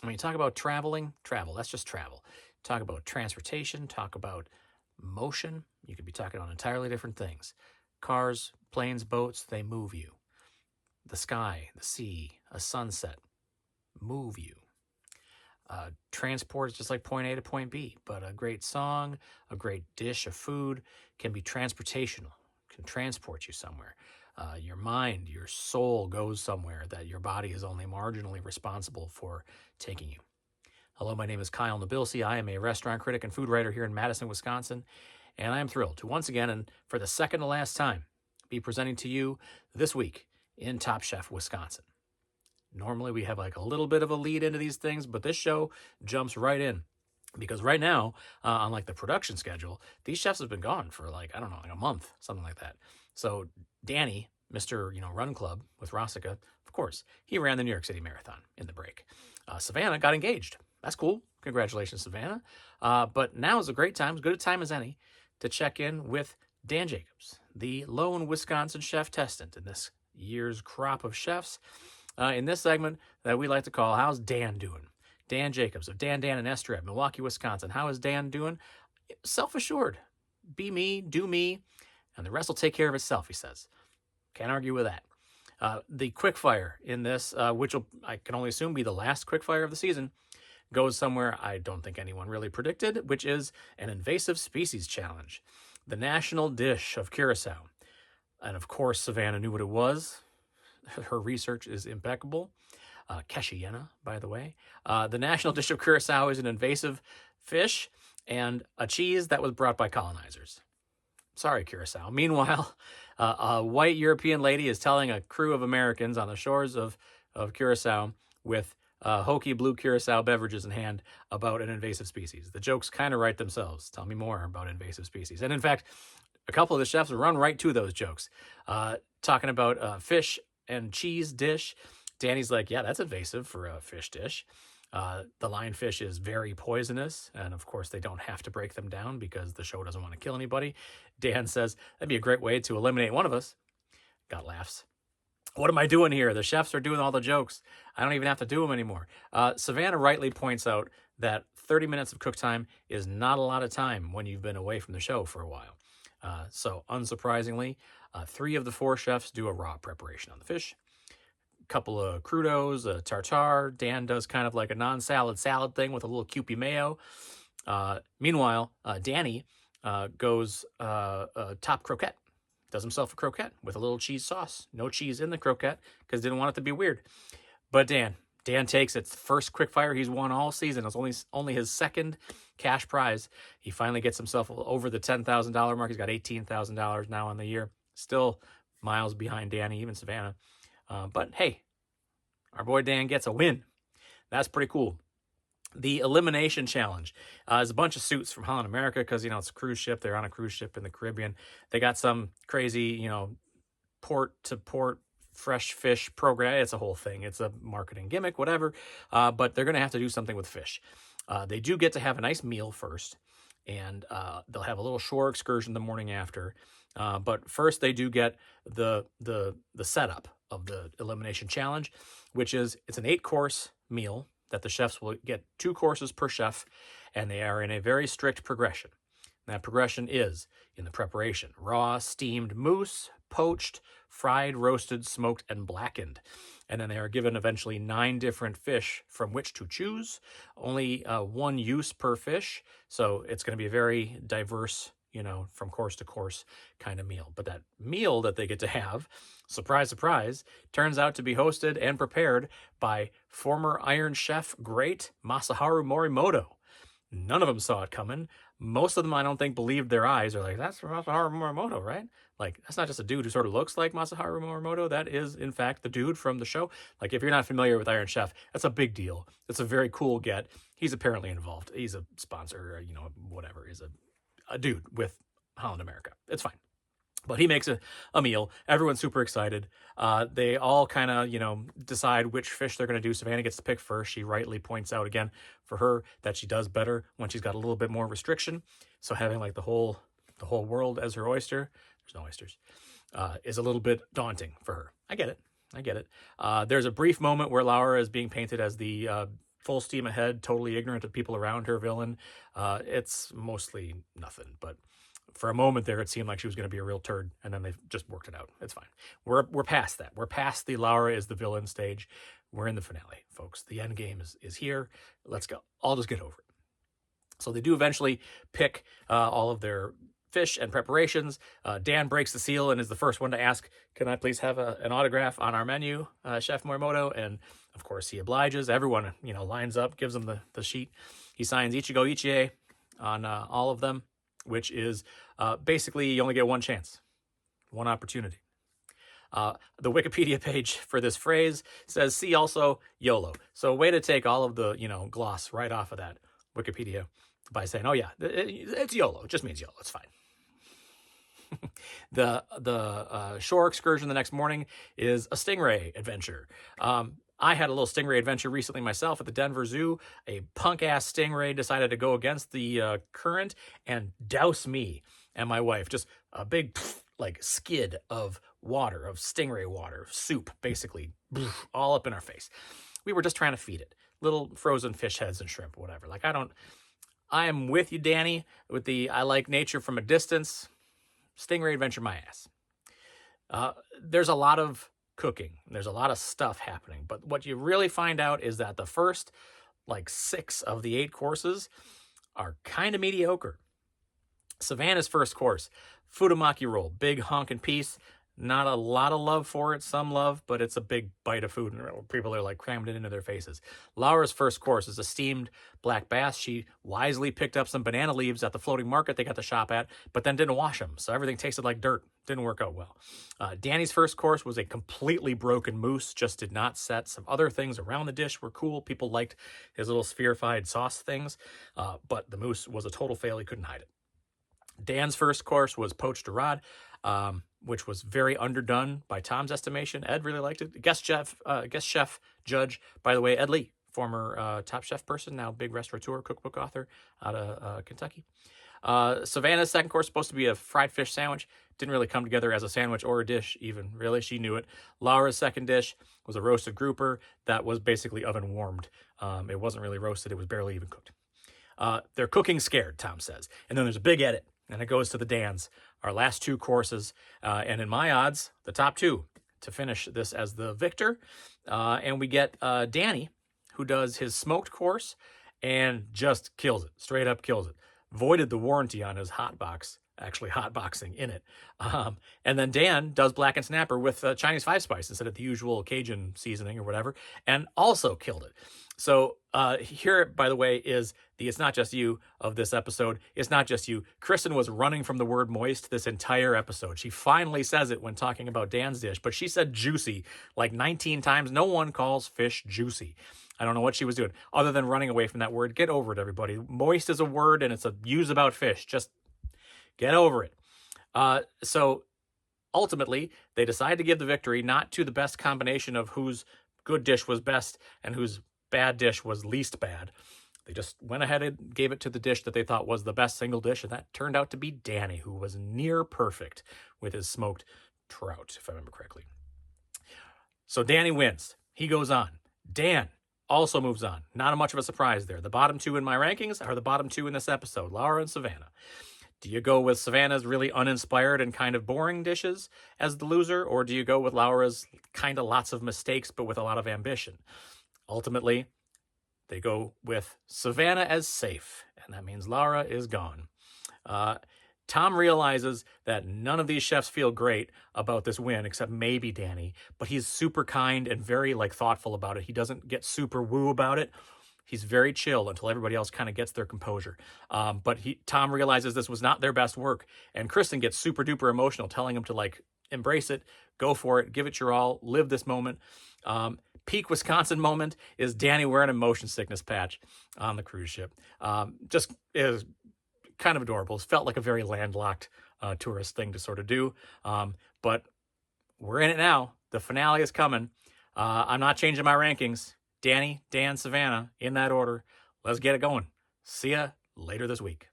When you talk about traveling, travel, that's just travel. Talk about transportation, talk about motion. You could be talking about entirely different things. Cars, planes, boats, they move you. The sky, the sea, a sunset, move you. Transport is just like point A to point B, but a great song, a great dish of food can be transportational, can transport you somewhere. Your mind, your soul goes somewhere that your body is only marginally responsible for taking you. Hello, my name is Kyle Nabilsi. I am a restaurant critic and food writer here in Madison, Wisconsin, and I am thrilled to once again, and for the second to last time, be presenting to you this week in Top Chef Wisconsin. Normally we have like a little bit of a lead into these things, but this show jumps right in because right now, on like the production schedule, these chefs have been gone for like, I don't know, like a month, something like that. So Danny, Mr. Run Club with Rossica, of course, he ran the New York City Marathon in the break. Savannah got engaged. That's cool. Congratulations, Savannah. But now is a great time, as good a time as any, to check in with Dan Jacobs, the lone Wisconsin chef testant in this year's crop of chefs. In this segment that we like to call How's Dan Doing? Dan Jacobs of Dan and Esther at Milwaukee, Wisconsin. How is Dan doing? Self-assured. Be me, do me, and the rest will take care of itself, he says. Can't argue with that. The quickfire in this, which will, I can only assume, be the last quickfire of the season, goes somewhere I don't think anyone really predicted, which is an invasive species challenge. The national dish of Curacao. And of course, Savannah knew what it was. Her research is impeccable. Keshiena, by the way. The national dish of Curacao is an invasive fish and a cheese that was brought by colonizers. Sorry, Curacao. Meanwhile, a white European lady is telling a crew of Americans on the shores of Curacao with hokey blue Curacao beverages in hand about an invasive species. The jokes kind of write themselves. Tell me more about invasive species. And in fact, a couple of the chefs run right to those jokes. Talking about fish and cheese dish. Danny's like, yeah, that's invasive for a fish dish. The lionfish is very poisonous, and of course they don't have to break them down because the show doesn't want to kill anybody. Dan says, that'd be a great way to eliminate one of us. Got laughs. What am I doing here? The chefs are doing all the jokes. I don't even have to do them anymore. Savannah rightly points out that 30 minutes of cook time is not a lot of time when you've been away from the show for a while. So unsurprisingly, 3 of the 4 chefs do a raw preparation on the fish. A couple of crudos, a tartare. Dan does kind of like a non-salad salad thing with a little Kewpie mayo. Meanwhile, Danny goes top croquette. Does himself a croquette with a little cheese sauce. No cheese in the croquette because didn't want it to be weird. But Dan takes its first quickfire he's won all season. It's only his second cash prize. He finally gets himself over the $10,000 mark. He's got $18,000 now on the year. Still miles behind Danny, even Savannah. But hey, our boy Dan gets a win. That's pretty cool. The elimination challenge is a bunch of suits from Holland America because, it's a cruise ship. They're on a cruise ship in the Caribbean. They got some crazy, port to port fresh fish program. It's a whole thing. It's a marketing gimmick, whatever. But they're going to have to do something with fish. They do get to have a nice meal first, and they'll have a little shore excursion the morning after. But first, they do get the setup of the elimination challenge, which is it's an 8-course meal that the chefs will get 2 courses per chef, and they are in a very strict progression. And that progression is in the preparation: raw, steamed moose, poached, fried, roasted, smoked, and blackened. And then they are given eventually 9 different fish from which to choose. Only 1 use per fish, so it's going to be a very diverse, from course to course kind of meal. But that meal that they get to have, surprise, surprise, turns out to be hosted and prepared by former Iron Chef great Masaharu Morimoto. None of them saw it coming. Most of them, I don't think, believed their eyes. They're like, that's Masaharu Morimoto, right? Like, that's not just a dude who sort of looks like Masaharu Morimoto. That is, in fact, the dude from the show. Like, if you're not familiar with Iron Chef, that's a big deal. It's a very cool get. He's apparently involved. He's a sponsor, whatever. He's a dude with Holland America. It's fine. But he makes a meal. Everyone's super excited. They all kind of, decide which fish they're going to do. Savannah gets to pick first. She rightly points out again for her that she does better when she's got a little bit more restriction. So having like the whole world as her oyster, there's no oysters, is a little bit daunting for her. I get it. There's a brief moment where Laura is being painted as the full steam ahead, totally ignorant of people around her villain. It's mostly nothing, but for a moment there, it seemed like she was going to be a real turd, and then they just worked it out. It's fine. We're past that. We're past the Laura is the villain stage. We're in the finale, folks. The end game is here. Let's go. I'll just get over it. So they do eventually pick all of their fish and preparations. Dan breaks the seal and is the first one to ask, "Can I please have an autograph on our menu, Chef Morimoto?" And of course he obliges. Everyone, lines up, gives him the sheet. He signs Ichigo Ichie on all of them, which is basically you only get one chance, one opportunity. The Wikipedia page for this phrase says, "See also YOLO." So way to take all of the, gloss right off of that Wikipedia by saying, "Oh yeah, it's YOLO. It just means YOLO. It's fine." The shore excursion the next morning is a stingray adventure. I had a little stingray adventure recently myself at the Denver Zoo. A punk-ass stingray decided to go against the current and douse me and my wife. Just a big, skid of water, of stingray water, soup, basically, all up in our face. We were just trying to feed it. Little frozen fish heads and shrimp, whatever. I am with you, Danny, with the I like nature from a distance. Stingray adventure, my ass. There's a lot of cooking. There's a lot of stuff happening. But what you really find out is that the first, 6 of the 8 courses are kind of mediocre. Savannah's first course, Fudamaki roll, big honkin' piece. Not a lot of love for it, some love, but it's a big bite of food and people are cramming it into their faces. Laura's first course is a steamed black bass. She wisely picked up some banana leaves at the floating market they got to shop at, but then didn't wash them, so everything tasted like dirt. Didn't work out well. Danny's first course was a completely broken moose, just did not set. Some other things around the dish were cool. People liked his little spherified sauce things, but the moose was a total fail. He couldn't hide it. Dan's first course was poached dorade, which was very underdone by Tom's estimation. Ed really liked it. Guest chef judge, by the way, Ed Lee, former Top Chef person, now big restaurateur, cookbook author out of Kentucky. Savannah's second course was supposed to be a fried fish sandwich. Didn't really come together as a sandwich or a dish even, really. She knew it. Laura's second dish was a roasted grouper that was basically oven warmed. It wasn't really roasted. It was barely even cooked. They're cooking scared, Tom says. And then there's a big edit, and it goes to the Dans, our last 2 courses. And in my odds, the top 2 to finish this as the victor. And we get Danny, who does his smoked course and just kills it, straight up kills it. Voided the warranty on his hot box, actually hotboxing in it. And then Dan does blackened snapper with Chinese 5-spice instead of the usual Cajun seasoning or whatever, and also killed it. So here, by the way, is the It's Not Just You of this episode. It's not just you. Kristen was running from the word moist this entire episode. She finally says it when talking about Dan's dish, but she said juicy 19 times. No one calls fish juicy. I don't know what she was doing other than running away from that word. Get over it, everybody. Moist is a word, and it's a use about fish. Just get over it. So ultimately, they decide to give the victory not to the best combination of whose good dish was best and whose bad dish was least bad. They just went ahead and gave it to the dish that they thought was the best single dish, and that turned out to be Danny, who was near perfect with his smoked trout, if I remember correctly. So Danny wins. He goes on. Dan also moves on. Not much of a surprise there. The bottom 2 in my rankings are the bottom 2 in this episode, Laura and Savannah. Do you go with Savannah's really uninspired and kind of boring dishes as the loser, or do you go with Laura's kind of lots of mistakes but with a lot of ambition? Ultimately, they go with Savannah as safe, and that means Laura is gone. Tom realizes that none of these chefs feel great about this win, except maybe Danny, but he's super kind and very thoughtful about it. He doesn't get super woo about it. He's very chill until everybody else kind of gets their composure. But Tom realizes this was not their best work, and Kristen gets super duper emotional, telling him to embrace it, go for it, give it your all, live this moment. Peak Wisconsin moment is Danny wearing a motion sickness patch on the cruise ship. Just is kind of adorable. It felt like a very landlocked tourist thing to sort of do. But we're in it now. The finale is coming. I'm not changing my rankings. Danny, Dan, Savannah, in that order. Let's get it going. See ya later this week.